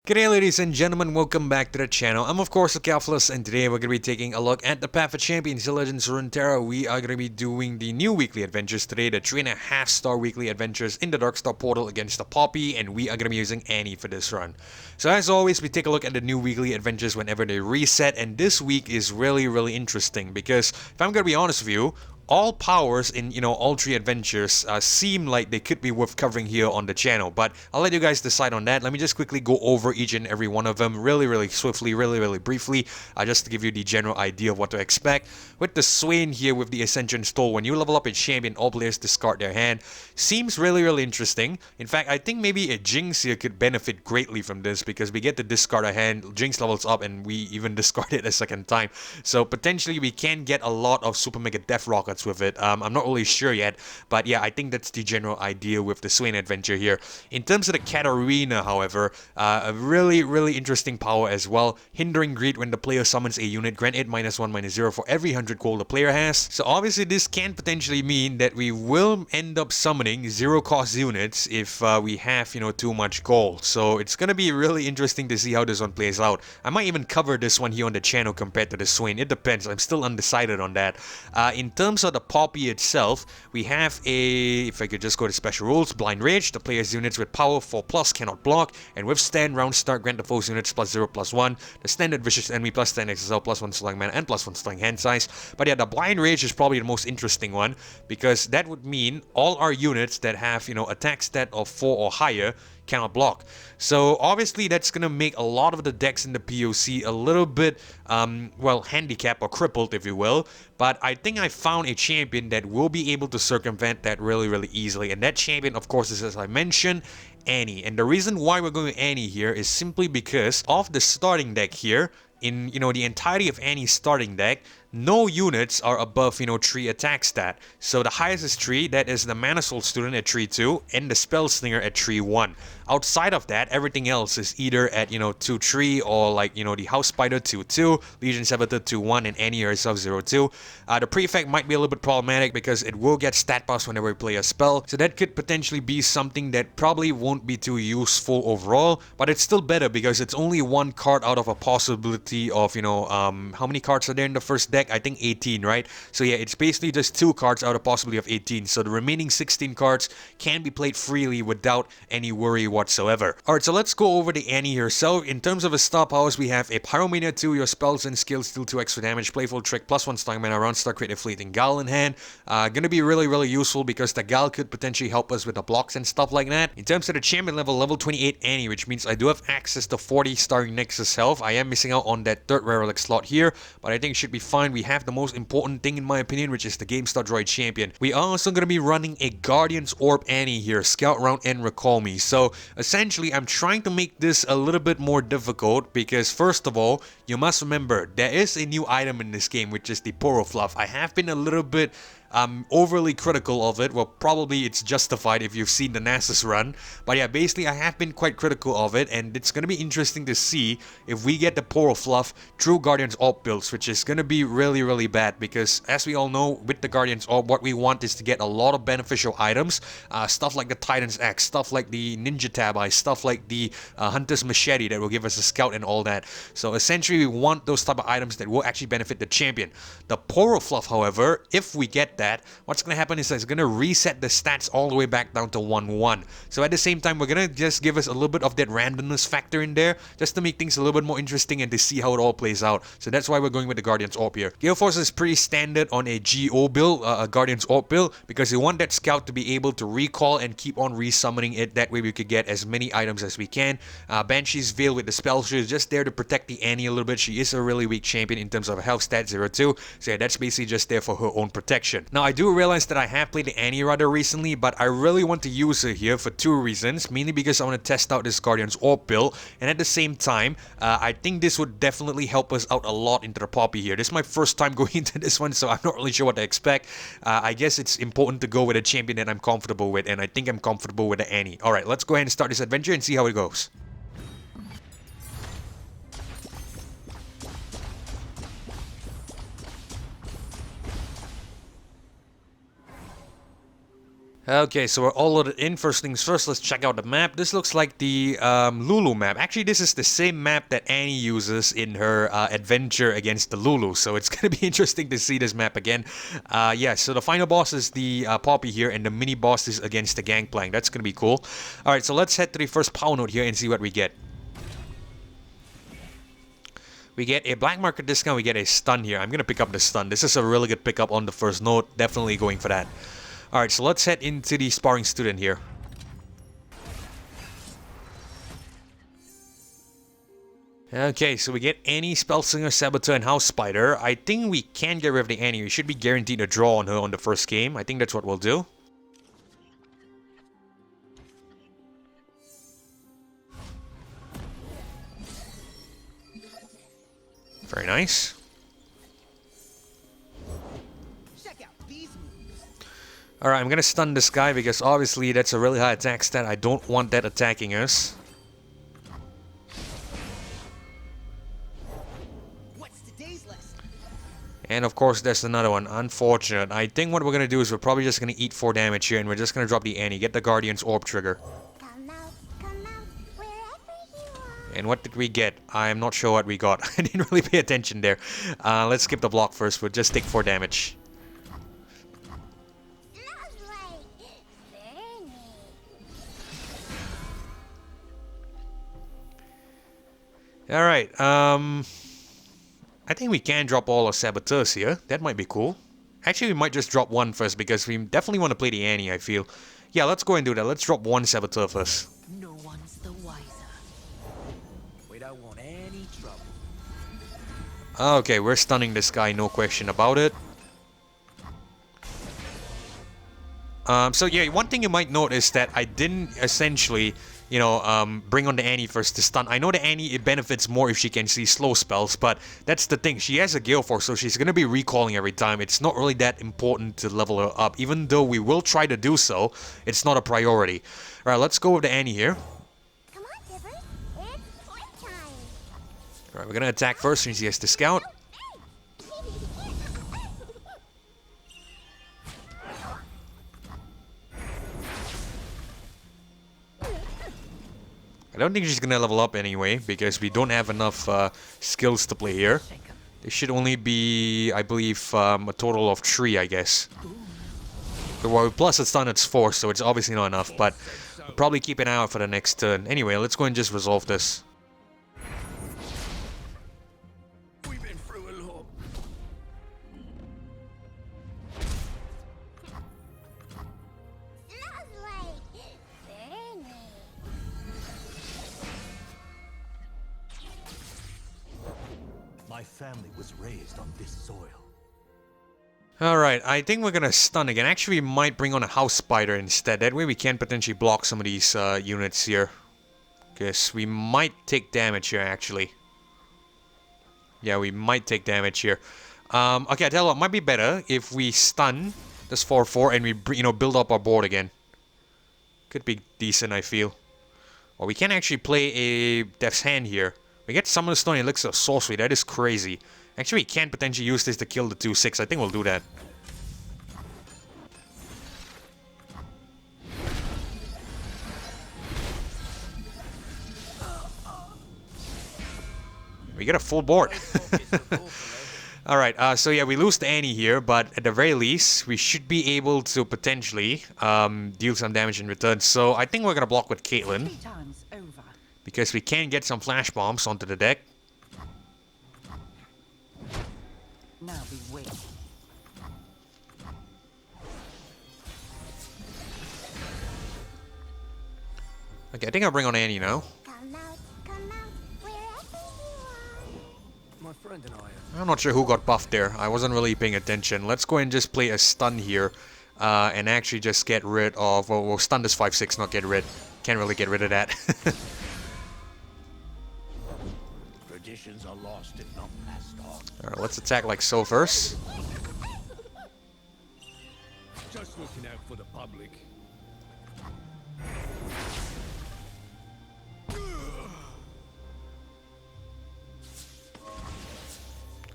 G'day ladies and gentlemen, welcome back to the channel. I'm of course Calfless, and today we're going to be taking a look at the Path of Champions, Legends Runeterra. We are going to be doing the new weekly adventures today, the 3.5 star weekly adventures in the Darkstar portal against the Poppy, and we are going to be using Annie for this run. So as always, we take a look at the new weekly adventures whenever they reset, and this week is really interesting because, if I'm going to be honest with you, all powers in, all three adventures seem like they could be worth covering here on the channel, but I'll let you guys decide on that. Let me just quickly go over each and every one of them really swiftly, really briefly, just to give you the general idea of what to expect. With the Swain here with the Ascension Stole, when you level up a champion, all players discard their hand. Seems really interesting. In fact, I think maybe a Jinx here could benefit greatly from this because we get to discard a hand, Jinx levels up, and we even discard it a second time. So potentially we can get a lot of Super Mega Death Rockets with it. I'm not really sure yet, but yeah, I think that's the general idea with the Swain adventure here. In terms of the Katarina, however, a really interesting power as well. Hindering Greed when the player summons a unit, grant it -1/-0 for every 100 gold the player has. So obviously this can potentially mean that we will end up summoning 0 cost units if we have, too much gold. So it's gonna be really interesting to see how this one plays out. I might even cover this one here on the channel compared to the Swain. It depends. I'm still undecided on that. In terms of the Poppy itself, we have if I could just go to special rules, Blind Rage, the player's units with power 4+ cannot block, and withstand round start, grant the foe's units +0/+1, the standard vicious enemy +10 XSL, +1 slaying mana, and +1 slaying hand size. But yeah, the Blind Rage is probably the most interesting one, because that would mean all our units that have, attack stat of 4 or higher cannot block. So obviously that's gonna make a lot of the decks in the POC a little bit, well, handicapped or crippled, if you will. But I think I found a champion that will be able to circumvent that really easily. And that champion, of course, is, as I mentioned, Annie. And the reason why we're going with Annie here is simply because of the starting deck here. In, the entirety of Annie's starting deck, no units are above, 3 attack stat. So the highest is 3, that is the Mana Soul Student at 3-2, and the Spell Slinger at 3-1. Outside of that, everything else is either at, 2-3, or like, the House Spider 2-2, Legion Saboteur 2-1, and Annie herself 0-2. The Prefect might be a little bit problematic because it will get stat buffs whenever we play a spell, so that could potentially be something that probably won't be too useful overall, but it's still better because it's only one card out of a possibility of, how many cards are there in the first deck? I think 18, right? So yeah, it's basically just 2 cards out of possibility of 18, so the remaining 16 cards can be played freely without any worry whatsoever. Alright, so let's go over the Annie here. So in terms of a star powers, we have a Pyromania 2, your spells and skills deal 2 extra damage, Playful Trick, +1 star mana, round start, create a fleeting Gal in hand. Gonna be really useful because the Gal could potentially help us with the blocks and stuff like that. In terms of the champion level 28 Annie, which means I do have access to 40 star Nexus health. I am missing out on that 3rd Relic slot here, but I think it should be fine. We have the most important thing in my opinion, which is the GameStar Droid champion. We are also going to be running a Guardian's Orb Annie here, Scout Round and Recall Me. So essentially I'm trying to make this a little bit more difficult because, first of all, you must remember there is a new item in this game, which is the Poro Fluff. I have been a little bit overly critical of it. Well, probably it's justified if you've seen the Nexus run, but yeah, basically I have been quite critical of it, and it's gonna be interesting to see if we get the Poro Fluff through Guardian's Orb builds, which is gonna be really bad because, as we all know, with the Guardian's Orb, what we want is to get a lot of beneficial items, stuff like the Titan's Axe, stuff like the Ninja Tabi, stuff like the Hunter's Machete that will give us a scout and all that. So essentially we want those type of items that will actually benefit the champion. The Poro Fluff, however, if we get that, what's going to happen is that it's going to reset the stats all the way back down to 1-1. So at the same time, we're going to just give us a little bit of that randomness factor in there, just to make things a little bit more interesting and to see how it all plays out. So that's why we're going with the Guardian's Orb here. Gale Force is pretty standard on a GO build, a Guardian's Orb build, because we want that scout to be able to recall and keep on resummoning it. That way we could get as many items as we can. Banshee's Veil with the spell shield is just there to protect the Annie a little bit. She is a really weak champion in terms of health stat 0-2, so yeah, that's basically just there for her own protection. Now I do realize that I have played the Annie rather recently, but I really want to use her here for 2 reasons. Mainly because I want to test out this Guardian's Orb build, and at the same time, I think this would definitely help us out a lot into the Poppy here. This is my first time going into this one, so I'm not really sure what to expect. I guess it's important to go with a champion that I'm comfortable with, and I think I'm comfortable with the Annie. Alright, let's go ahead and start this adventure and see how it goes. Okay, so we're all loaded in. First things first, let's check out the map. This looks like the Lulu map. Actually, this is the same map that Annie uses in her adventure against the Lulu. So it's going to be interesting to see this map again. Yeah, so the final boss is the Poppy here, and the mini boss is against the Gangplank. That's going to be cool. Alright, so let's head to the first power node here and see what we get. We get a black market discount, we get a stun here. I'm going to pick up the stun. This is a really good pickup on the first node. Definitely going for that. Alright, so let's head into the Sparring Student here. Okay, so we get Annie, Spellslinger, Saboteur, and House Spider. I think we can get rid of the Annie. We should be guaranteed a draw on her on the first game. I think that's what we'll do. Very nice. Alright, I'm gonna stun this guy because obviously that's a really high attack stat. I don't want that attacking us. And of course there's another one. Unfortunate. I think what we're gonna do is we're probably just gonna eat 4 damage here and we're just gonna drop the Annie. Get the Guardian's Orb trigger. Come out, wherever you are. And what did we get? I'm not sure what we got. I didn't really pay attention there. Let's skip the block first. We'll just take 4 damage. Alright, I think we can drop all our Saboteurs here. That might be cool. Actually, we might just drop one first because we definitely want to play the Annie, I feel. Yeah, let's go and do that. Let's drop one Saboteur first. No one's the wiser. We don't want any trouble. Okay, we're stunning this guy, no question about it. So yeah, one thing you might note is that I didn't essentially, you know, bring on the Annie first to stun. I know the Annie, it benefits more if she can see slow spells, but that's the thing. She has a Gale Force, so she's going to be recalling every time. It's not really that important to level her up. Even though we will try to do so, it's not a priority. Alright, let's go with the Annie here. Come on, Tibbers. It's point time. Alright, we're going to attack first since he has to scout. I don't think she's gonna level up anyway, because we don't have enough skills to play here. There should only be, I believe, a total of 3, I guess. Well, plus a stun, it's 4, so it's obviously not enough, but we'll probably keep an eye out for the next turn. Anyway, let's go and just resolve this. We've been through a lot. My family was raised on this soil. Alright, I think we're gonna stun again. Actually, we might bring on a House Spider instead. That way we can potentially block some of these units here. Because we might take damage here, actually. Yeah, we might take damage here. Okay, I tell you what, it might be better if we stun this 4-4 and we, you know, build up our board again. Could be decent, I feel. Or we can actually play a Death's Hand here. We get Summon the Stone Elixir of Sorcery. That is crazy. Actually, we can potentially use this to kill the 2-6. I think we'll do that. We get a full board. Alright, so yeah, we lose the Annie here, but at the very least, we should be able to potentially deal some damage in return. So I think we're gonna block with Caitlyn. 3 times over. Because we can get some flash bombs onto the deck. Now we wait. Okay, I think I'll bring on Annie now. Come out, wherever you are. My friend and I I'm not sure who got buffed there. I wasn't really paying attention. Let's go and just play a stun here. And actually just get rid of... Well, we'll stun this 5-6, not get rid. Can't really get rid of that. Traditions are lost if not passed on. Alright, let's attack like so first. Just looking out for the public.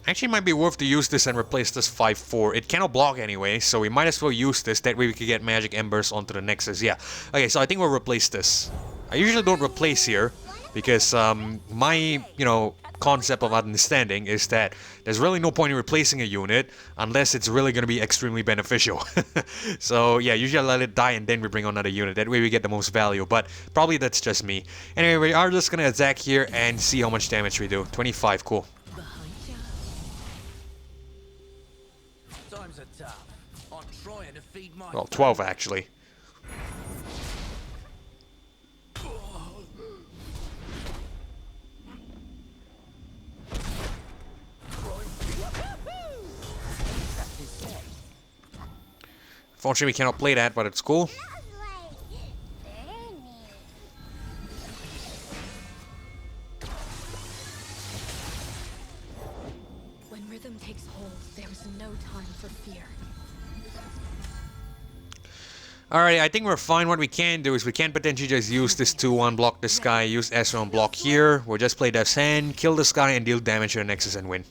Actually, it might be worth to use this and replace this 5-4. It cannot block anyway, so we might as well use this. That way we could get magic embers onto the Nexus. Yeah. Okay, so I think we'll replace this. I usually don't replace here because my, you know, concept of understanding is that there's really no point in replacing a unit unless it's really going to be extremely beneficial. So yeah, usually I let it die and then we bring on another unit. That way we get the most value, but probably that's just me. Anyway, we are just going to attack here and see how much damage we do. 25, cool. Times are tough. I'm trying to feed my Well, 12 actually. Fortunately, we cannot play that, but it's cool. Lovely. Very neat. When rhythm takes hold, there is no time for fear. Alright, I think we're fine. What we can do is we can potentially just use this 2-1, block this guy, use S1 block here. We'll just play Death's Hand, kill this guy, and deal damage to the Nexus and win.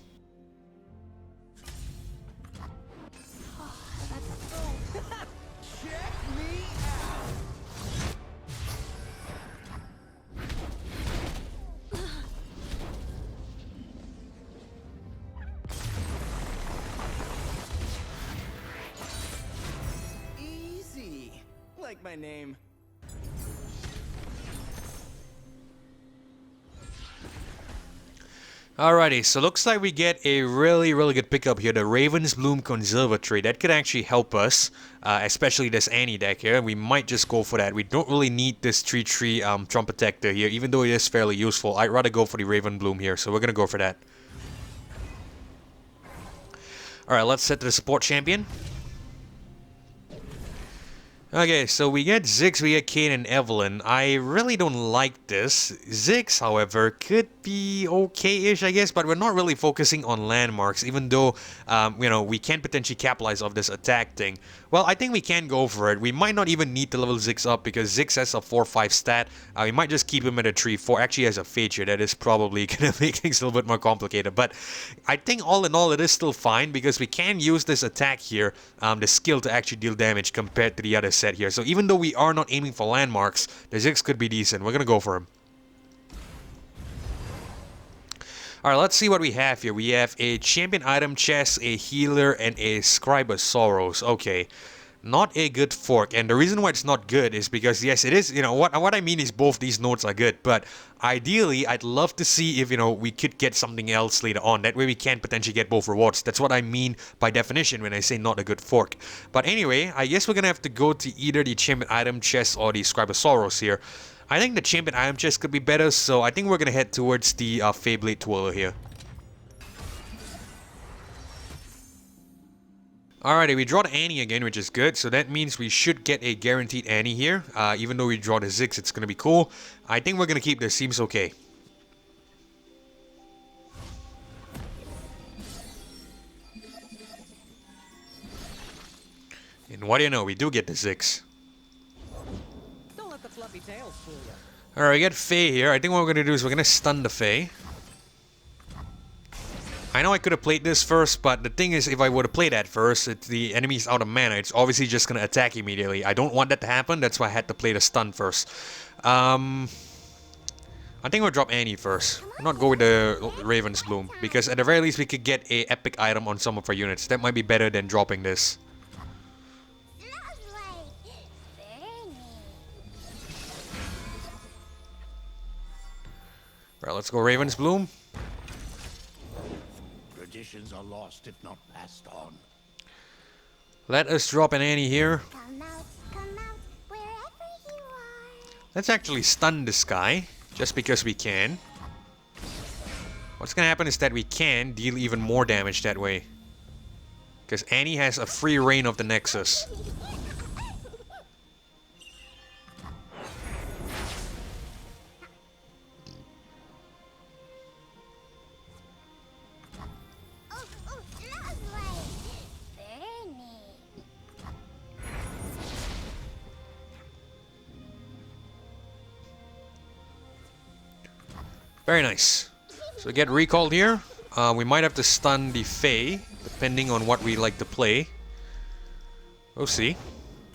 Easy. Like my name. Alrighty, so looks like we get a really good pickup here, the Raven's Bloom Conservatory. That could actually help us, especially this Annie deck here. We might just go for that. We don't really need this 3-3 Trump Protector here, even though it is fairly useful. I'd rather go for the Raven Bloom here, so we're gonna go for that. Alright, let's set to the support champion. Okay, so we get Ziggs, we get Kane and Evelyn. I really don't like this. Ziggs, however, could be okay-ish, I guess, but we're not really focusing on landmarks, even though, you know, we can potentially capitalize off this attack thing. Well, I think we can go for it. We might not even need to level Ziggs up because Ziggs has a 4-5 stat. We might just keep him at a 3-4. Actually, has a feature that is probably going to make things a little bit more complicated. But I think all in all, it is still fine because we can use this attack here, the skill to actually deal damage compared to the other set here. So even though we are not aiming for landmarks, the Ziggs could be decent. We're going to go for him. Alright, let's see what we have here. We have a champion item chest, a healer, and a Scribe of Sorrows. Okay. Not a good fork, and the reason why it's not good is because, yes, it is, you know, what I mean is both these nodes are good, but ideally, I'd love to see if, you know, we could get something else later on. That way we can potentially get both rewards. That's what I mean by definition when I say not a good fork. But anyway, I guess we're gonna have to go to either the champion item chest or the Scribe of Sorrows here. I think the champion item chest could be better, so I think we're gonna head towards the Fae Bladetwirler here. Alrighty, we draw the Annie again, which is good, so that means we should get a guaranteed Annie here. Even though we draw the Ziggs, it's gonna be cool. I think we're gonna keep this, seems okay. And what do you know, we do get the Ziggs. Don't let the fluffy tails fool you. Alright, we get Fae here. I think what we're gonna do is we're gonna stun the Fae. I know I could have played this first, but the thing is, if I would have played that first, the enemy's out of mana. It's obviously just going to attack immediately. I don't want that to happen, that's why I had to play the stun first. I think we'll drop Annie first. Not go with the Raven's Bloom, because at the very least we could get a epic item on some of our units. That might be better than dropping this. Lovely. Very neat. Right, let's go Raven's Bloom. Traditions are lost if not passed on. Let us drop an Annie here. Come out, wherever you are. Let's actually stun this guy, just because we can. What's gonna happen is that we can deal even more damage that way. Because Annie has a free reign of the Nexus. Very nice. So get recalled here. We might have to stun the Fae, depending on what we like to play. We'll see.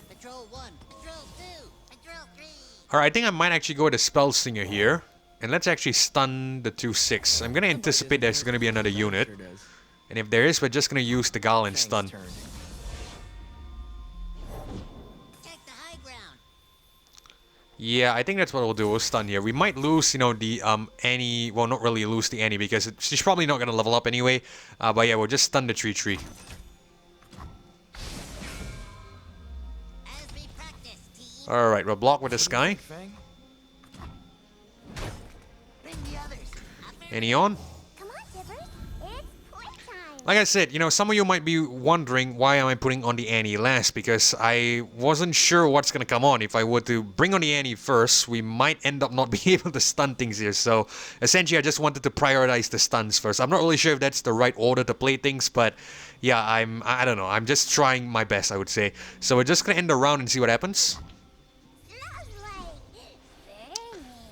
Patrol 1, Patrol 2, Patrol 3. Alright, I think I might actually go with a Spell Slinger here. And let's actually stun the 2/6. I'm gonna anticipate there's gonna be another unit. Sure does. And if there is, we're just gonna use the Gal and Fang's stun. turn. Check the high ground. Yeah, I think that's what we'll do. We'll stun here. We might lose, you know, the Annie. Well, not really lose the Annie because she's probably not gonna level up anyway. But yeah, we'll just stun the 3/3. As we practice, team. Alright, we'll block with this guy. Fang? Bring the others. Annie on. Come on, Tibbers. It's playtime. Like I said, you know, some of you might be wondering why am I putting on the Annie last, because I wasn't sure what's gonna come on. If I were to bring on the Annie first, we might end up not being able to stun things here. So essentially I just wanted to prioritize the stuns first. I'm not really sure if that's the right order to play things, but yeah, I don't know. I'm just trying my best, I would say. So we're just gonna end the round and see what happens. Lovely. Very neat.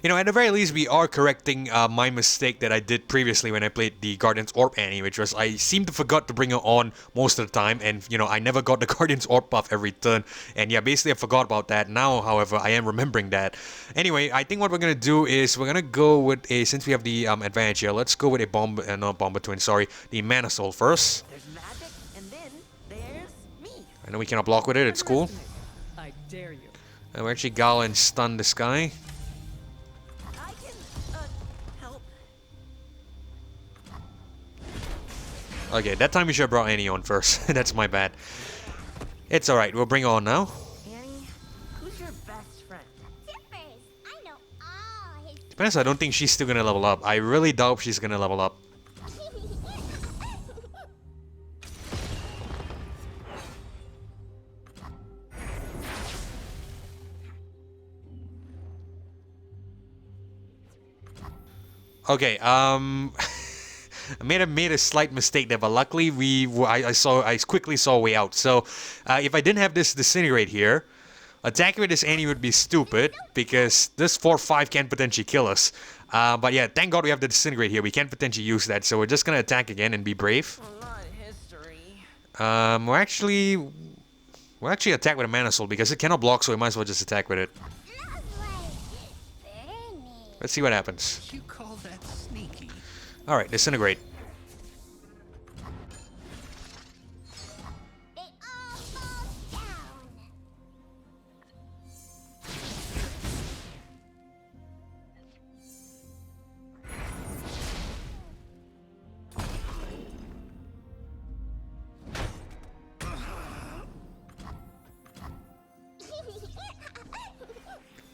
You know, at the very least, we are correcting my mistake that I did previously when I played the Guardian's Orb Annie, which was I seemed to forgot to bring her on most of the time, and, you know, I never got the Guardian's Orb buff every turn, and yeah, basically I forgot about that. Now, however, I am remembering that. Anyway, I think what we're gonna do is we're gonna go with a, since we have the advantage here, let's go with a Bomber, not Bomber Twin, sorry, the Mana Soul first. There's magic, and then there's me. I know we cannot block with it, it's cool. I dare you. And we actually Gal and stun this guy. I can, help. Okay, that time we should have brought Annie on first. That's my bad. It's alright, we'll bring her on now. Annie, who's your best friend? Tippers. I know all his. To be honest, I don't think she's still gonna level up. I really doubt she's gonna level up. Okay, I made a slight mistake there, but luckily I quickly saw a way out. So, if I didn't have this Disintegrate here, attacking with this Annie would be stupid because this 4/5 can potentially kill us. But yeah, thank God we have the Disintegrate here. We can potentially use that, so we're just gonna attack again and be brave. Not history. We'll actually attack with a Mana Soul because it cannot block, so we might as well just attack with it. Lovely. Very neat. Let's see what happens. You call that sneaky? All right, Disintegrate. They all fall down.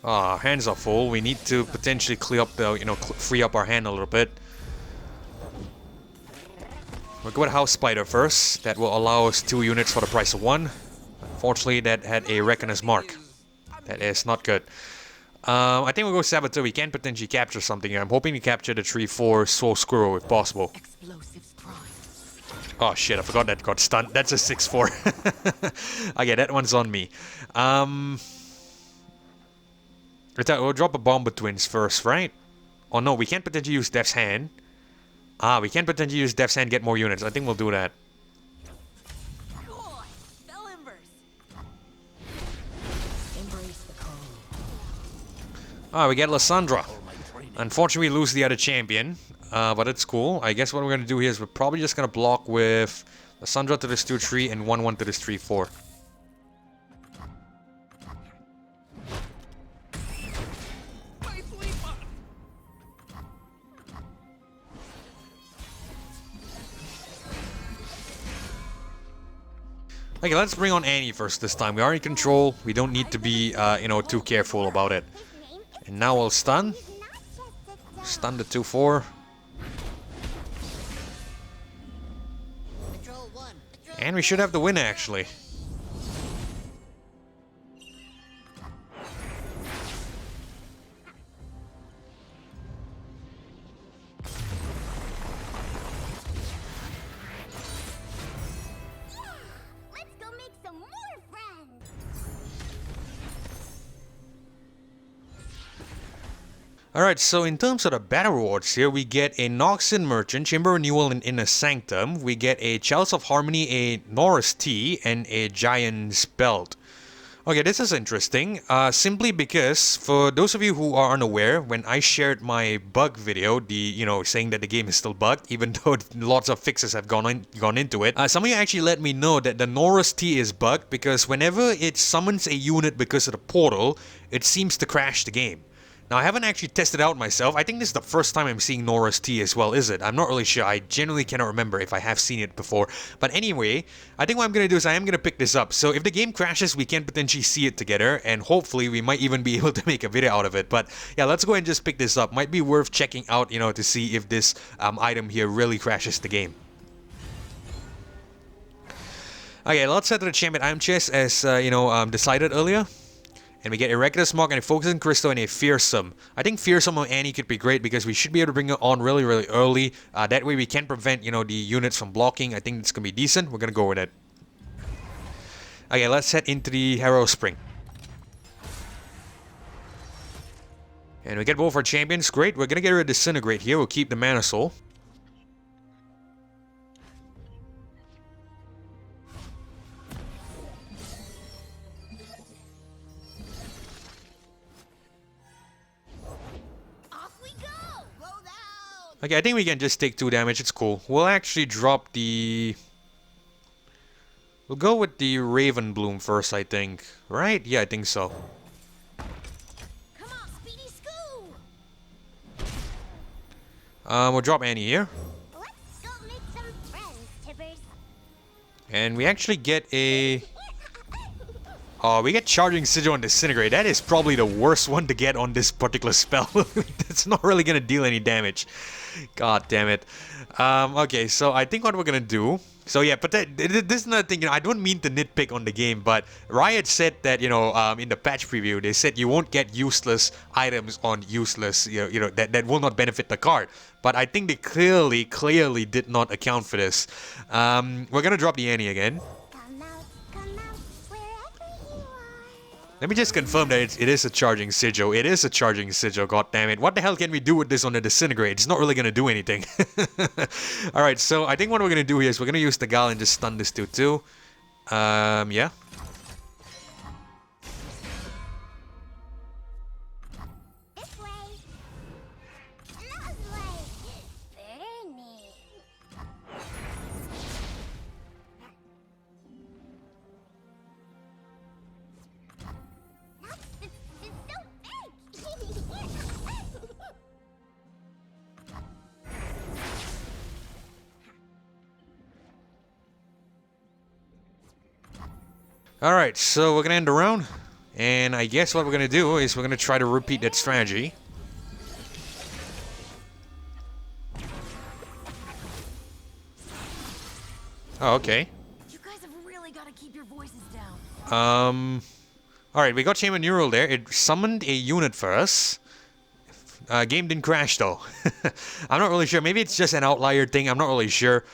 Ah, hands are full. We need to potentially clear up the, free up our hand a little bit. We'll go with House Spider first. That will allow us 2 units for the price of 1. Unfortunately, that had a Reckoner's Mark. That is not good. I think we'll go Saboteur. We can potentially capture something here. I'm hoping to capture the 3/4 Soul Squirrel if possible. Explosives prime. Oh shit, I forgot that got stunned. That's a 6/4. Okay, that one's on me. We'll drop a Bomber Twins first, right? Oh no, we can potentially use Death's Hand. We can potentially use Death's Hand, get more units. I think we'll do that. Cool. Spell embers. Embrace the cold. We get Lysandra. Unfortunately, we lose the other champion. But it's cool. I guess what we're gonna do here is we're probably just gonna block with Lysandra to this 2/3 and 1/1 to this 3/4. Okay, let's bring on Annie first this time. We are in control. We don't need to be, too careful about it. His name is And now we'll stun. not just a Stun the 2/4. Patrol 1, Patrol And we should have the win, actually. Let's go make some more friends. Alright, so in terms of the battle rewards here, we get a Noxian Merchant, Chamber Renewal and Inner Sanctum. We get a Chalice of Harmony, a Norris Tea, and a Giant's Belt. Okay, this is interesting, simply because, for those of you who are unaware, when I shared my bug video, saying that the game is still bugged, even though lots of fixes have gone into it, some of you actually let me know that the Norris T is bugged because whenever it summons a unit because of the portal, it seems to crash the game. Now, I haven't actually tested out myself. I think this is the first time I'm seeing Norris T as well, is it? I'm not really sure. I genuinely cannot remember if I have seen it before. But anyway, I think what I'm going to do is I am going to pick this up. So if the game crashes, we can potentially see it together. And hopefully, we might even be able to make a video out of it. But yeah, let's go ahead and just pick this up. Might be worth checking out, to see if this item here really crashes the game. Okay, let's head to the champion item chest as, decided earlier. And we get a regular Smog and a Focusing Crystal and a Fearsome. I think Fearsome on Annie could be great because we should be able to bring her on really, really early. That way we can prevent, the units from blocking. I think it's going to be decent. We're going to go with it. Okay, let's head into the Herald of Spring. And we get both our champions. Great. We're going to get rid of Disintegrate here. We'll keep the Mana Soul. Okay, I think we can just take 2 damage. It's cool. We'll actually drop the... We'll go with the Raven Bloom first, I think. Right? Yeah, I think so. Come on, Speedy Scoo! We'll drop Annie here. Let's go make some friends, Tibbers. And we actually get a... Oh, we get Charging Sigil on Disintegrate. That is probably the worst one to get on this particular spell. It's not really going to deal any damage. God damn it. Okay, so I think what we're going to do... So yeah, but this is another thing, I don't mean to nitpick on the game, but Riot said that, in the patch preview, they said you won't get useless items on useless, that will not benefit the card. But I think they clearly did not account for this. We're going to drop the Annie again. Come out, wherever you are. Let me just confirm that it is a Charging Sigil. It is a Charging Sigil, god damn it. What the hell can we do with this on the Disintegrate? It's not really going to do anything. Alright, so I think what we're going to do here is we're going to use the Gal and just stun this dude too. Yeah. This way. Those way. Very neat. It's so big. Alright, so we're going to end the round. And I guess what we're going to do is we're going to try to repeat that strategy. Oh, okay. You guys have really got to keep your voices down. Alright, we got Chamber Neural there. It summoned a unit for us. Game didn't crash though. I'm not really sure. Maybe it's just an outlier thing. I'm not really sure.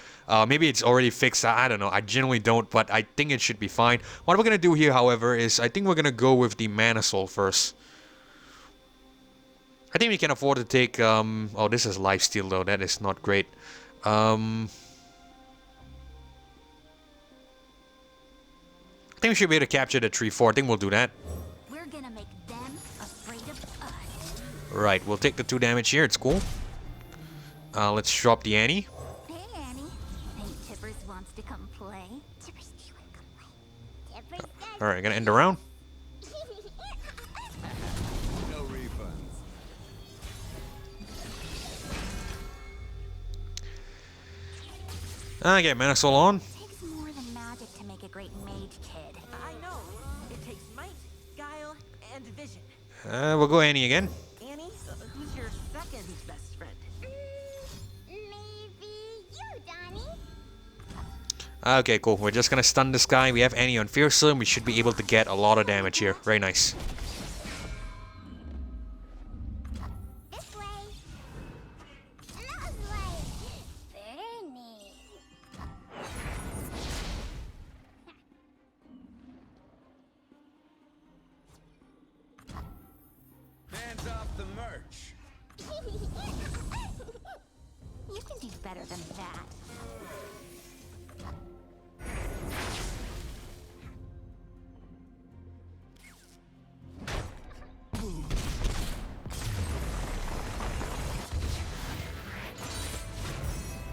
Maybe it's already fixed. I don't know. I generally don't, but I think it should be fine. What we're going to do here, however, is I think we're going to go with the Mana Soul first. I think we can afford to take... oh, this is Lifesteal though. That is not great. I think we should be able to capture the 3-4. I think we'll do that. We're gonna make them afraid of us. Right, we'll take the 2 damage here. It's cool. Let's drop the Annie. Hey, Annie. Think Tibbers wants to come play? Tibbers, do you want to come play? Tibbers says... Alright, gonna end the round. No refunds. Okay, Mana Soul on. Takes more than magic to make a great mage, kid. I know. It takes might, guile, and vision. We'll go Annie again. Annie, who's your second best friend? Maybe you, Donnie. Okay, cool. We're just gonna stun this guy. We have Annie on Fearsome. We should be able to get a lot of damage here. Very nice. This way. Those way. Very neat. Hands off the merch. She's better than that.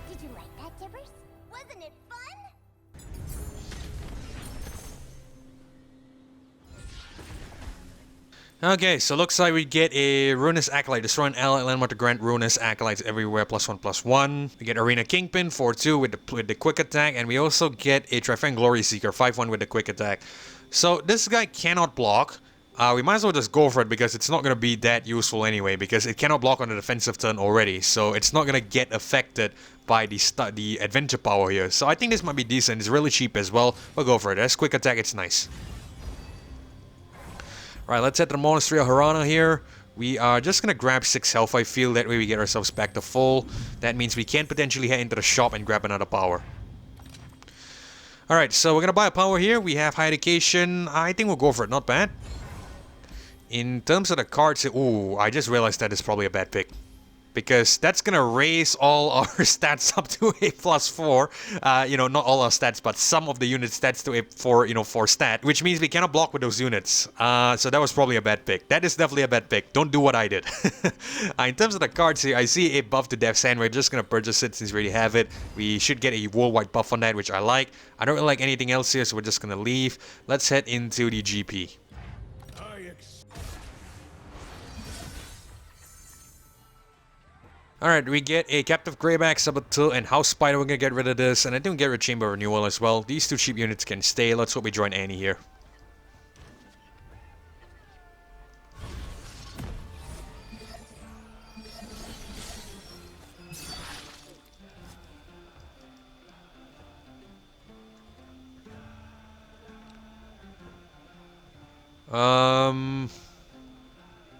Did you like that, Tibbers? Wasn't it fun? Okay, so looks like we get a Ruinous Acolyte. Destroy an allied landmark to grant Ruinous Acolytes everywhere, +1/+1. We get Arena Kingpin, 4/2 with the quick attack, and we also get a Trifang Glory Seeker, 5/1 with the quick attack. So this guy cannot block. We might as well just go for it because it's not going to be that useful anyway, because it cannot block on the defensive turn already, so it's not going to get affected by the adventure power here. So I think this might be decent. It's really cheap as well. We'll go for it. That's quick attack, it's nice. Alright, let's head to the Monastery of Harana here. We are just gonna grab 6 health, I feel. That way we get ourselves back to full. That means we can potentially head into the shop and grab another power. Alright, so we're gonna buy a power here. We have High Education. I think we'll go for it. Not bad. In terms of the cards, ooh, I just realized that is probably a bad pick. Because that's gonna raise all our stats up to a +4. You know, not all our stats, but some of the unit stats to a 4 stat, which means we cannot block with those units. So that was probably a bad pick. That is definitely a bad pick. Don't do what I did. In terms of the cards here, I see a buff to Death's Hand. We're just gonna purchase it since we already have it. We should get a worldwide buff on that, which I like. I don't really like anything else here, so we're just gonna leave. Let's head into the GP. Alright, we get a Captive Greyback, Saboteur, and House Spider. We're gonna get rid of this, and I think we get rid of Chamber Renewal as well. These 2 cheap units can stay. Let's hope we join Annie here.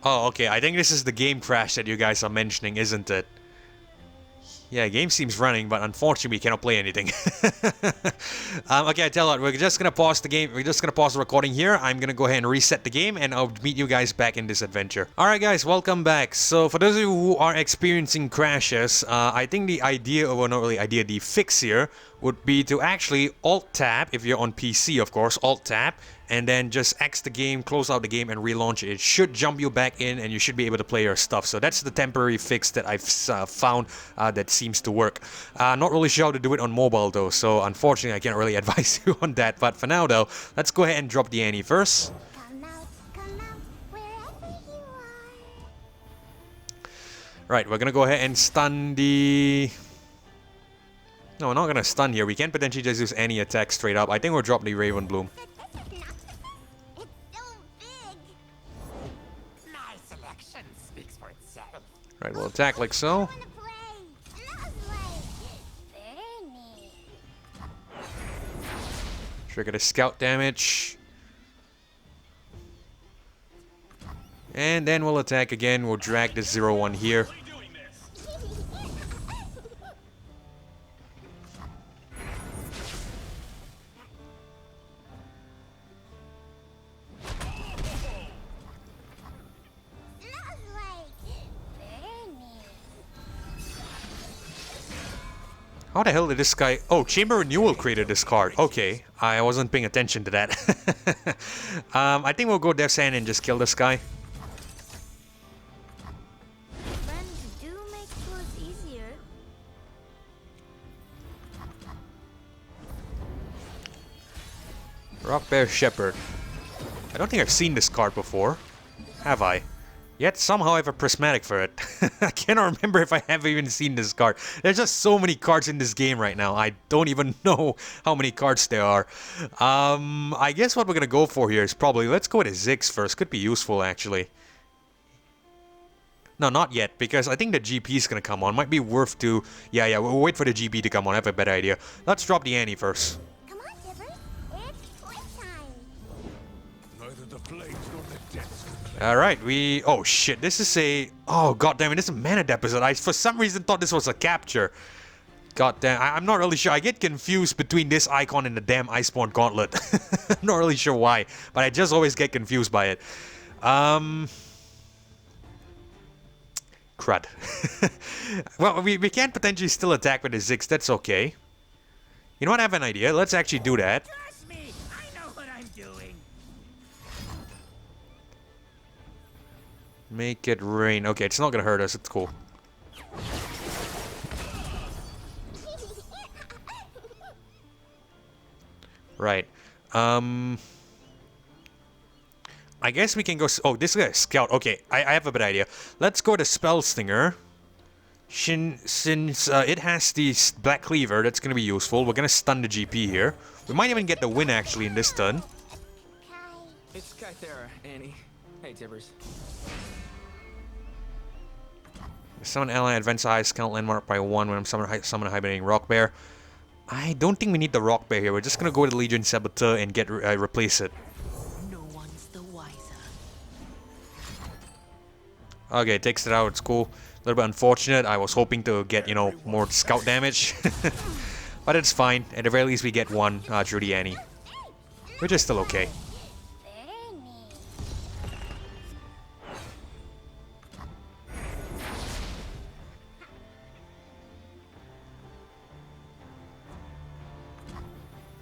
Oh, okay. I think this is the game crash that you guys are mentioning, isn't it? Yeah, game seems running, but unfortunately we cannot play anything. Okay, I tell you what, we're just gonna pause the game. We're just gonna pause the recording here. I'm gonna go ahead and reset the game, and I'll meet you guys back in this adventure. Alright guys, welcome back. So for those of you who are experiencing crashes, I think the idea, or not really idea, the fix here would be to actually Alt-Tab, if you're on PC of course, Alt-Tab, and then just X the game, close out the game, and relaunch it. It should jump you back in, and you should be able to play your stuff. So that's the temporary fix that I've found that seems to work. Not really sure how to do it on mobile though, so unfortunately I can't really advise you on that. But for now though, let's go ahead and drop the Annie first. Come out, wherever you are. Right, we're gonna go ahead and stun the... No, we're not gonna stun here. We can potentially just use any attack straight up. I think we'll drop the Raven Bloom. It's so big. My selection speaks for itself. Right, we'll attack like so. I wanna play. Lovely. Very neat. Trigger the scout damage. And then we'll attack again. We'll drag the 0-1 here. How the hell did this guy... Oh, Chamber Renewal created this card. Okay, I wasn't paying attention to that. I think we'll go Death's Hand and just kill this guy. Friends do make chores easier. Rock Bear Shepherd. I don't think I've seen this card before. Have I? Yet somehow I have a prismatic for it. I cannot remember if I have even seen this card. There's just so many cards in this game right now. I don't even know how many cards there are. I guess what we're gonna go for here is probably... Let's go with a Ziggs first. Could be useful actually. No, not yet, because I think the GP is gonna come on. Might be worth to... Yeah, we'll wait for the GP to come on. I have a better idea. Let's drop the Annie first. Come on, Tibbers. It's playtime. Neither the flames nor the depths can cleanse. Alright, we... Oh shit, this is a... Oh goddammit, this is a mana deposit. I for some reason thought this was a capture. God damn, I'm not really sure. I get confused between this icon and the damn Iceborne Gauntlet. I'm not really sure why, but I just always get confused by it. Crud. Well, we can potentially still attack with the Ziggs. That's okay. You know what? I have an idea. Let's actually do that. Trust me, I know what I'm doing. Make it rain. Okay, it's not gonna hurt us. It's cool. Right. I guess we can go... Oh, this is a scout. Okay, I have a better idea. Let's go to Spell Stinger. Since it has the Black Cleaver, that's going to be useful. We're going to stun the GP here. We might even get the win, actually, in this turn. It's Skythera, Annie. Hey, Tibbers. Summon ally, advance eyes, count landmark by 1 when I'm summon a hibernating rock bear. I don't think we need the rock bear here. We're just going to go to Legion Saboteur and get replace it. No one's the wiser. Okay, takes it out. It's cool. A little bit unfortunate. I was hoping to get, you know, more scout damage. But it's fine. At the very least, we get one through the Annie. Which is still okay.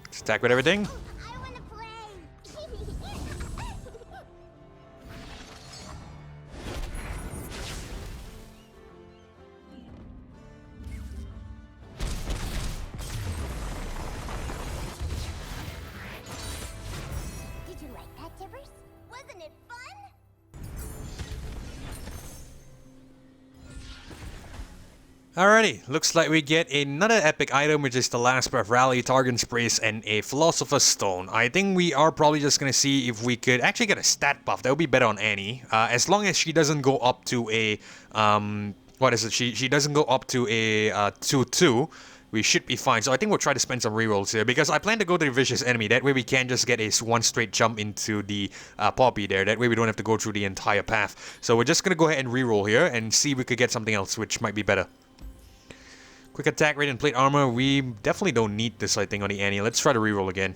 Let's attack with everything. I want to play. Did you like that, Tibbers? Wasn't it fun? Alrighty, looks like we get another epic item, which is the Last Breath Rally, Target Sprays, and a Philosopher's Stone. I think we are probably just gonna see if we could actually get a stat buff. That would be better on Annie, as long as she doesn't go up to a what is it? She doesn't go up to a 2/2. We should be fine. So I think we'll try to spend some rerolls here because I plan to go to the Vicious Enemy. That way we can just get a one straight jump into the Poppy there. That way we don't have to go through the entire path. So we're just gonna go ahead and reroll here and see if we could get something else, which might be better. Quick attack rate and plate armor. We definitely don't need this, I think, on the Annie. Let's try to reroll again.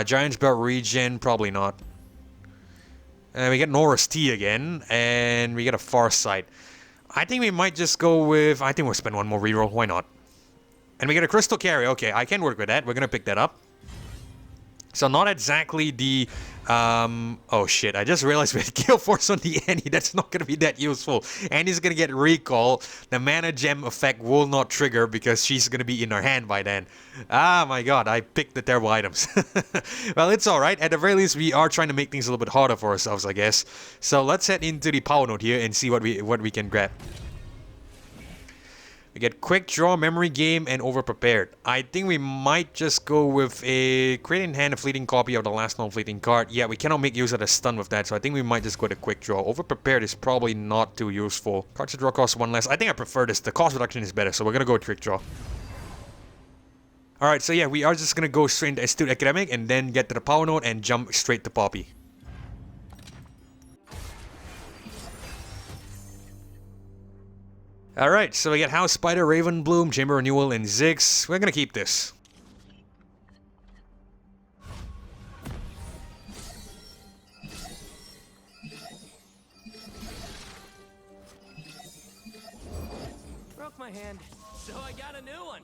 Giant's Belt regen, probably not. We get Nora's T again, and we get a Farsight. I think we might just go with... I think we'll spend one more reroll. Why not? And we get a Crystal Carry. Okay, I can work with that. We're gonna pick that up. So not exactly the... oh shit, I just realized we had Gale Force on the Annie. That's not going to be that useful. Annie's going to get Recall. The Mana Gem effect will not trigger because she's going to be in her hand by then. Ah, my god, I picked the terrible items. Well, it's alright. At the very least, we are trying to make things a little bit harder for ourselves, I guess. So let's head into the Power Node here and see what we can grab. We get Quick Draw, Memory Game, and Over-Prepared. I think we might just go with a create in hand a fleeting copy of the last non-fleeting card. Yeah, we cannot make use of the stun with that, so I think we might just go to Quick Draw. Over-Prepared is probably not too useful. Cards to draw cost 1 less. I think I prefer this. The cost reduction is better, so we're gonna go with Quick Draw. Alright, so yeah, we are just gonna go straight into Astute Academic and then get to the Power Node and jump straight to Poppy. Alright, so we get House Spider, Raven Bloom, Chamber Renewal, and Ziggs. We're gonna keep this. Broke my hand, so I got a new one.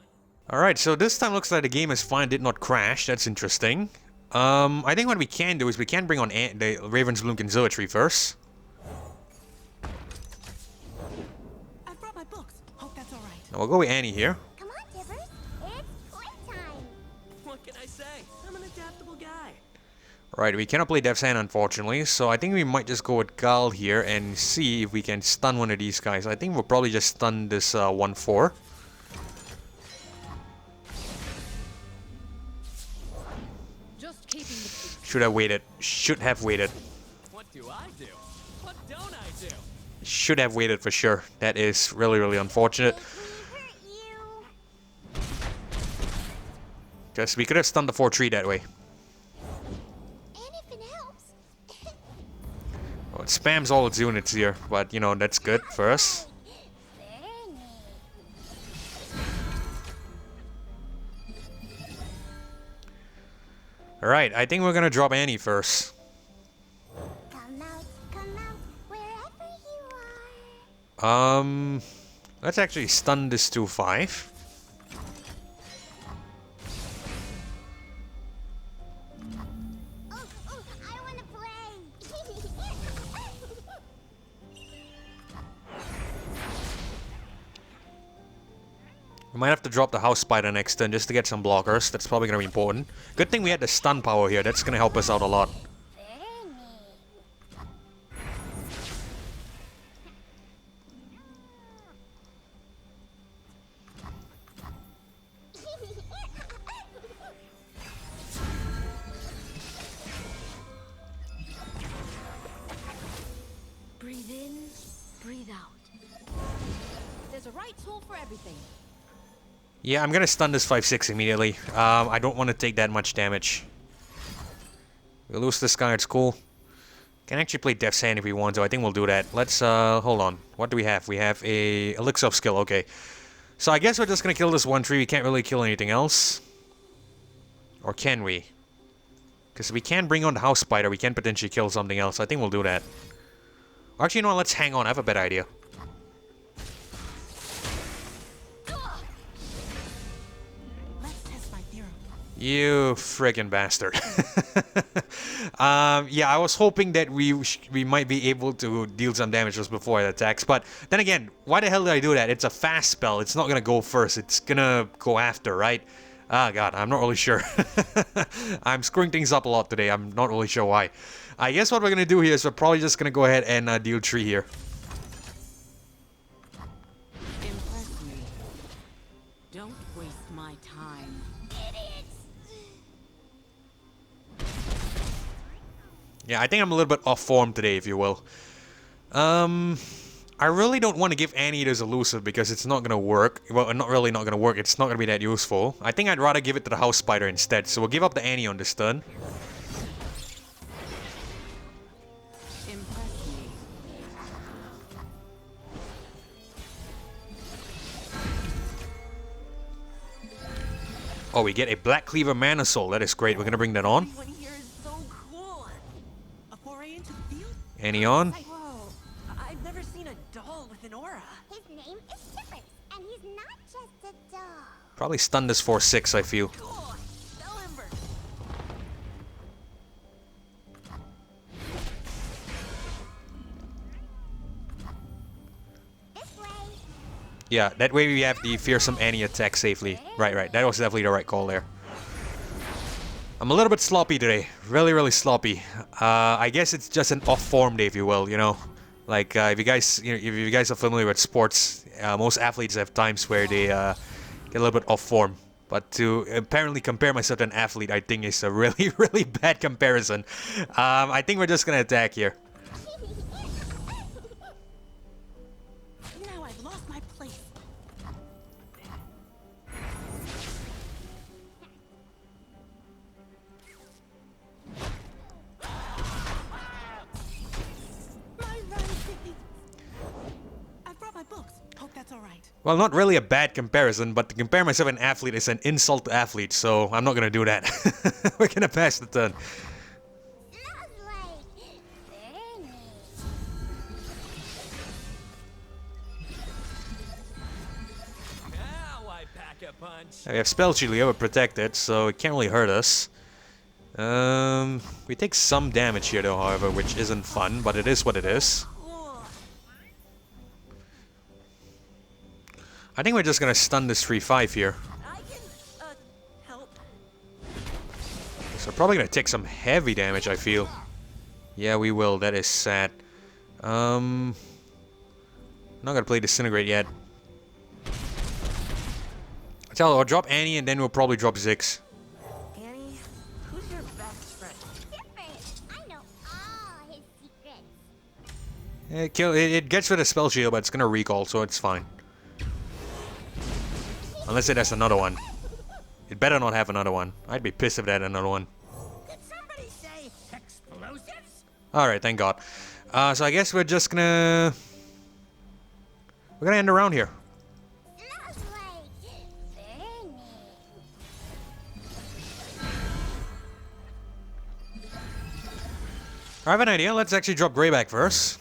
Alright, so this time looks like the game is fine, did not crash. That's interesting. I think what we can do is we can bring on the Raven's Bloom Conservatory first. We'll go with Annie here. Come on, Tibbers. It's playtime. What can I say? I'm an adaptable guy. Alright, we cannot play Death's Hand, unfortunately, so I think we might just go with Gal here and see if we can stun one of these guys. I think we'll probably just stun this 1/4. Just keeping the Should have waited. Should have waited. What do I do? What don't I do? Should have waited for sure. That is really, really unfortunate. Hurt you. Because we could have stunned the 4-3 that way. And if it helps. Well, it spams all its units here, but you know, that's good for us. Very neat. Alright, I think we're gonna drop Annie first. Come out, wherever you are. Let's actually stun this to 5. Oh, I want to play. We might have to drop the House Spider next turn just to get some blockers. That's probably going to be important. Good thing we had the stun power here. That's going to help us out a lot. Breathe in, breathe out. There's a right tool for everything. Yeah, I'm going to stun this 5-6 immediately. I don't want to take that much damage. We'll lose this guy, it's cool. Can actually play Death's Hand if we want to. I think we'll do that. Let's, hold on. What do we have? We have a Elixir of Skill, okay. So I guess we're just going to kill this 1-3. We can't really kill anything else. Or can we? Because we can bring on the House Spider. We can potentially kill something else. I think we'll do that. Actually, you know what? Let's hang on. I have a better idea. You friggin' bastard. Yeah, I was hoping that we might be able to deal some damage just before it attacks. But then again, why the hell did I do that? It's a fast spell. It's not gonna go first. It's gonna go after, right? Ah, God, I'm not really sure. I'm screwing things up a lot today. I'm not really sure why. I guess what we're gonna do here is we're probably just gonna go ahead and deal 3 here. Impress me. Don't waste my time. Yeah, I think I'm a little bit off form today, if you will. I really don't want to give Annie-Eater's Elusive because it's not going to work. Well, not really not going to work. It's not going to be that useful. I think I'd rather give it to the House Spider instead. So we'll give up the Annie on this turn. Impress me. Oh, we get a Black Cleaver Mana Soul. That is great. We're going to bring that on. Everyone here is so cool. A foray into the field? Annie on. Whoa, I've never seen a doll with an aura. His name is Tibbers, and he's not just a dog. Probably stun this 4-6, I feel. Cool. Spell Ember. This way. Yeah, that way we have the Fearsome Annie attack safely. Right. That was definitely the right call there. I'm a little bit sloppy today. Really sloppy. I guess it's just an off-form day, if you will, you know. Like, if you guys are familiar with sports, most athletes have times where they get a little bit off form. But to apparently compare myself to an athlete, I think is a really bad comparison. I think we're just gonna attack here. Now I've lost my place. My run city. I've brought my books. Hope that's all right. Well, not really a bad comparison, but to compare myself to an athlete is an insult to athletes, so I'm not gonna do that. We're gonna pass the turn. Lovely. Very neat. Now I pack a punch. We have Spell Shield, we're protected, so it can't really hurt us. We take some damage here though, however, which isn't fun, but it is what it is. Cool. I think we're just gonna stun this 3-5 here. I can, help. So we're probably gonna take some heavy damage, I feel. Yeah, we will. That is sad. Not gonna play Disintegrate yet. I'll drop Annie and then we'll probably drop Ziggs. Annie, who's your best friend? Tibbers, I know all his secrets. It gets rid of Spell Shield, but it's gonna recall, so it's fine. Unless it has another one. It better not have another one. I'd be pissed if it had another one. Did somebody say explosives? Alright, thank God. So I guess we're just gonna... We're gonna end around here. Lovely. Very neat. I have an idea. Let's actually drop Greyback first.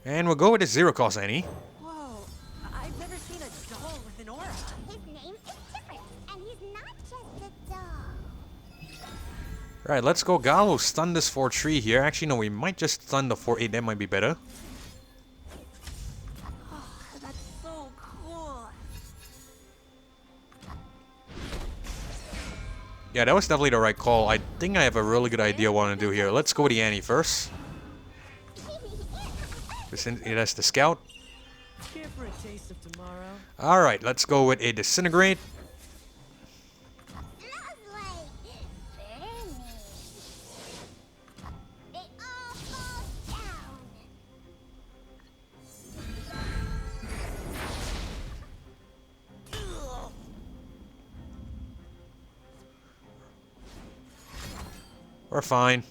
And we'll go with the zero cost Annie. Whoa, I've never seen a doll with an aura. His name is Tibbers, and he's not just a doll. Right, let's go Gallo. Stun this 4-3 here. Actually, no, we might just stun the 4-8. That might be better. Oh, that's so cool. Yeah, that was definitely the right call. I think I have a really good idea what I want to do here. Let's go with the Annie first. That's the scout. Here for a taste of tomorrow. Alright, let's go with a disintegrate. Lovely. Burn me. They all fall down. We're fine.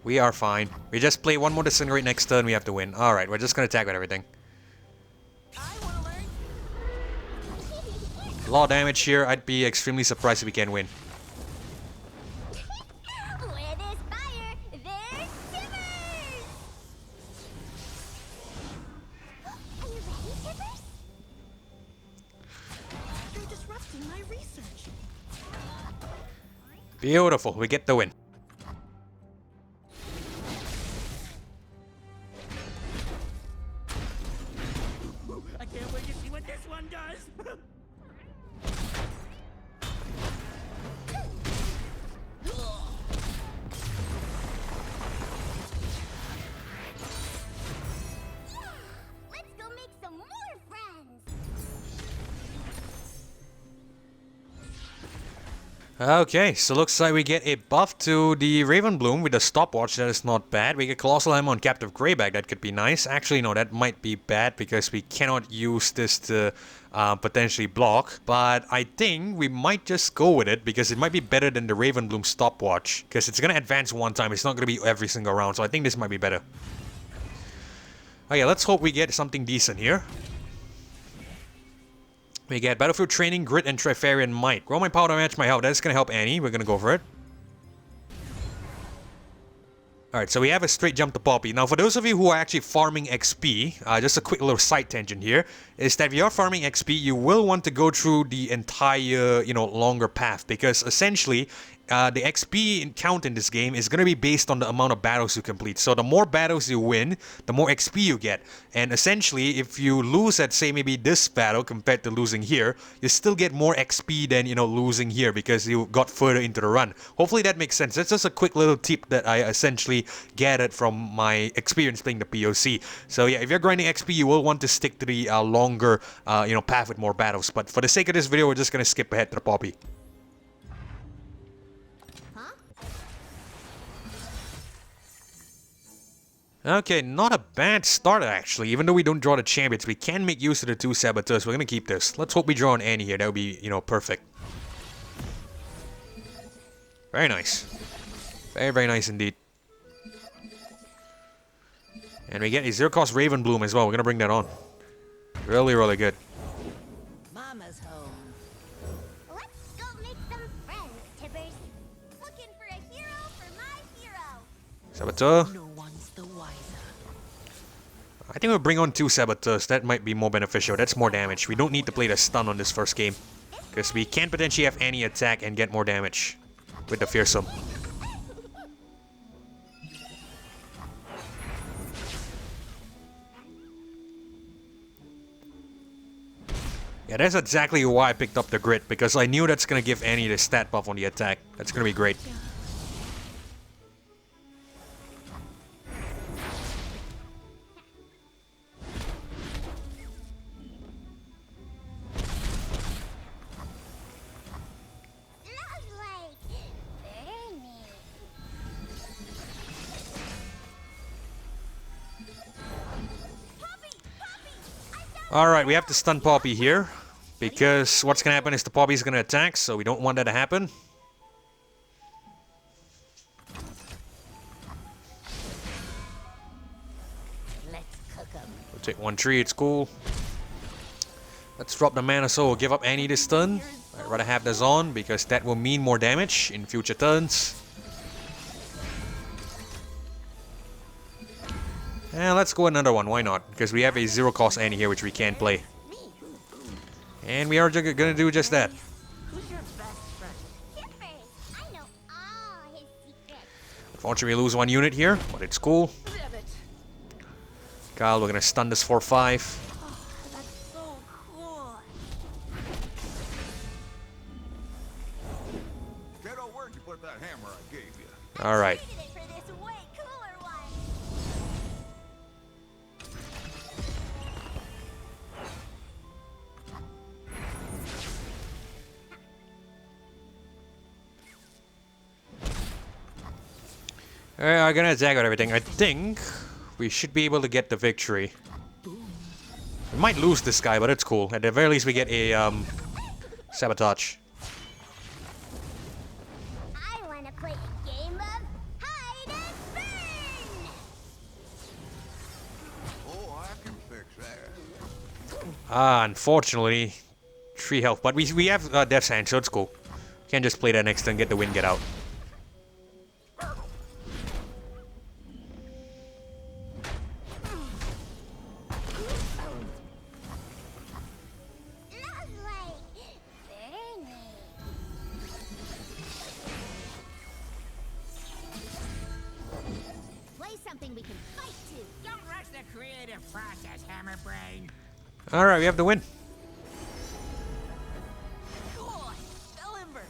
We are fine. We just play one more disintegrate next turn, we have to win. Alright, we're just gonna attack with everything. I wanna learn. A lot of damage here. I'd be extremely surprised if we can win. Where there's fire, there's Tibbers. Are you ready, Tibbers? You're disrupting my research. Beautiful. We get the win. I can't wait to see what this one does. Let's go make some more friends. Okay, so looks like we get a buff to the Raven Bloom with a stopwatch. That is not bad. We get Colossal Hammer on Captive Greyback. That could be nice. Actually, no, that might be bad because we cannot use this to potentially block. But I think we might just go with it because it might be better than the Raven Bloom stopwatch. Because it's going to advance one time. It's not going to be every single round. So I think this might be better. Okay, let's hope we get something decent here. We get Battlefield Training, Grit, and Trifarian Might. Grow my power to match my health. That's going to help Annie. We're going to go for it. Alright, so we have a straight jump to Poppy. Now, for those of you who are actually farming XP, just a quick little side tangent here, is that if you're farming XP, you will want to go through the entire, longer path. Because essentially, the XP count in this game is going to be based on the amount of battles you complete. So the more battles you win, the more XP you get. And essentially, if you lose at, say, maybe this battle compared to losing here, you still get more XP than, losing here because you got further into the run. Hopefully that makes sense. That's just a quick little tip that I essentially gathered from my experience playing the POC. So yeah, if you're grinding XP, you will want to stick to the longer, path with more battles. But for the sake of this video, we're just going to skip ahead to the Poppy. Okay, not a bad start actually. Even though we don't draw the champions, we can make use of the 2 saboteurs. We're gonna keep this. Let's hope we draw an Annie here. That would be, perfect. Very nice. Very, very nice indeed. And we get a 0-cost Raven Bloom as well. We're gonna bring that on. Really, really good. Mama's home. Let's go make some friends, Tibbers. Looking for a hero for my hero. Saboteur. No one's the wiser. I think we'll bring on 2 saboteurs. That might be more beneficial. That's more damage. We don't need to play the stun on this first game. Because we can potentially have any attack and get more damage with the fearsome. Yeah, that's exactly why I picked up the Grit. Because I knew that's going to give Annie the stat buff on the attack. That's going to be great. Alright, we have to stun Poppy here. Because what's going to happen is the Poppy's going to attack, so we don't want that to happen. Let's cook 'em. We'll take 1 tree, it's cool. Let's drop the Mana Soul. Give up Annie this turn. I'd rather have this on because that will mean more damage in future turns. Let's go another one, why not? Because we have a zero cost Annie here which we can play. And we are gonna do just that. Who's your best friend? Tippers, I know all his secrets. Unfortunately we lose one unit here, but it's cool. Damn it. Kyle, we're gonna stun this for 5. Oh, that's so cool. Kiddo, where'd you put that hammer I gave you? Alright. Traded it for this way cooler one. I'm gonna attack out everything. I think we should be able to get the victory. We might lose this guy, but it's cool. At the very least we get a sabotage. I want to play a game of hide and burn. Oh, I can fix that. Unfortunately, 3 health. But we have Death's Hand, so it's cool. Can't just play that next turn, get the win, get out. Lovely. Burning. Play something we can fight to. Don't rush the creative process, Hammerbrain. Alright, we have the win. Cool. Spell inverse.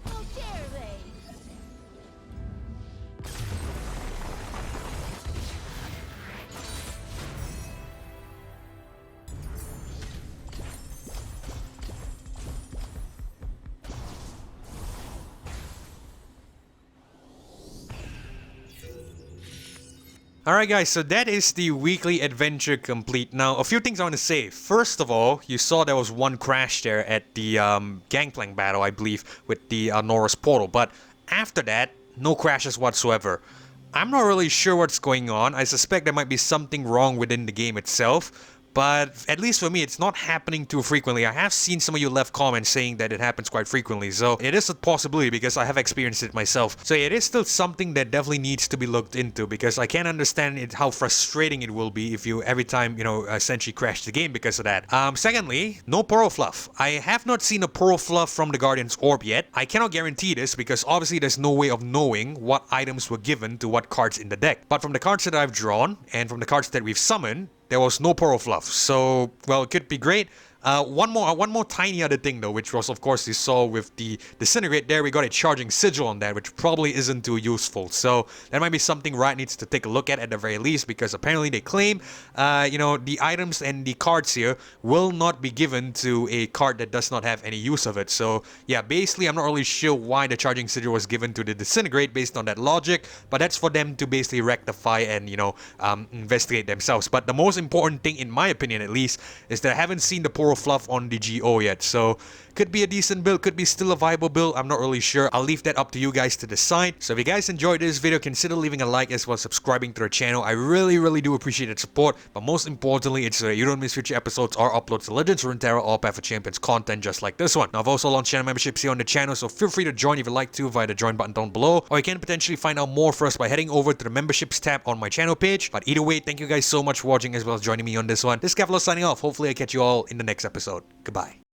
How dare they? Alright guys, so that is the weekly adventure complete. Now, a few things I want to say. First of all, you saw there was one crash there at the Gangplank battle, I believe, with the Norris portal. But after that, no crashes whatsoever. I'm not really sure what's going on. I suspect there might be something wrong within the game itself. But at least for me, it's not happening too frequently. I have seen some of you left comments saying that it happens quite frequently. So it is a possibility because I have experienced it myself. So it is still something that definitely needs to be looked into because I can't understand it, how frustrating it will be if you every time, you know, essentially crash the game because of that. Secondly, no Pearl Fluff. I have not seen a Pearl Fluff from the Guardian's Orb yet. I cannot guarantee this because obviously there's no way of knowing what items were given to what cards in the deck. But from the cards that I've drawn and from the cards that we've summoned, there was no Pearl Fluff, so, well, it could be great. One more tiny other thing though, which was of course you saw with the Disintegrate there, we got a charging sigil on that, which probably isn't too useful. So that might be something Riot needs to take a look at the very least, because apparently they claim, you know, the items and the cards here will not be given to a card that does not have any use of it. So yeah, basically I'm not really sure why the charging sigil was given to the Disintegrate based on that logic, but that's for them to basically rectify and, you know, investigate themselves. But the most important thing, in my opinion at least, is that I haven't seen the Pearl Fluff on the GO yet, so could be a decent build, could be still a viable build, I'm not really sure. I'll leave that up to you guys to decide. So if you guys enjoyed this video, consider leaving a like as well as subscribing to the channel. I really do appreciate the support, but most importantly, it's so you don't miss future episodes or uploads to Legends, Runeterra, or Path of Champions content just like this one. Now I've also launched channel memberships here on the channel, so feel free to join if you'd like to via the join button down below, or you can potentially find out more first by heading over to the memberships tab on my channel page. But either way, thank you guys so much for watching as well as joining me on this one. This is Gangplank signing off. Hopefully I catch you all in the next episode. Goodbye.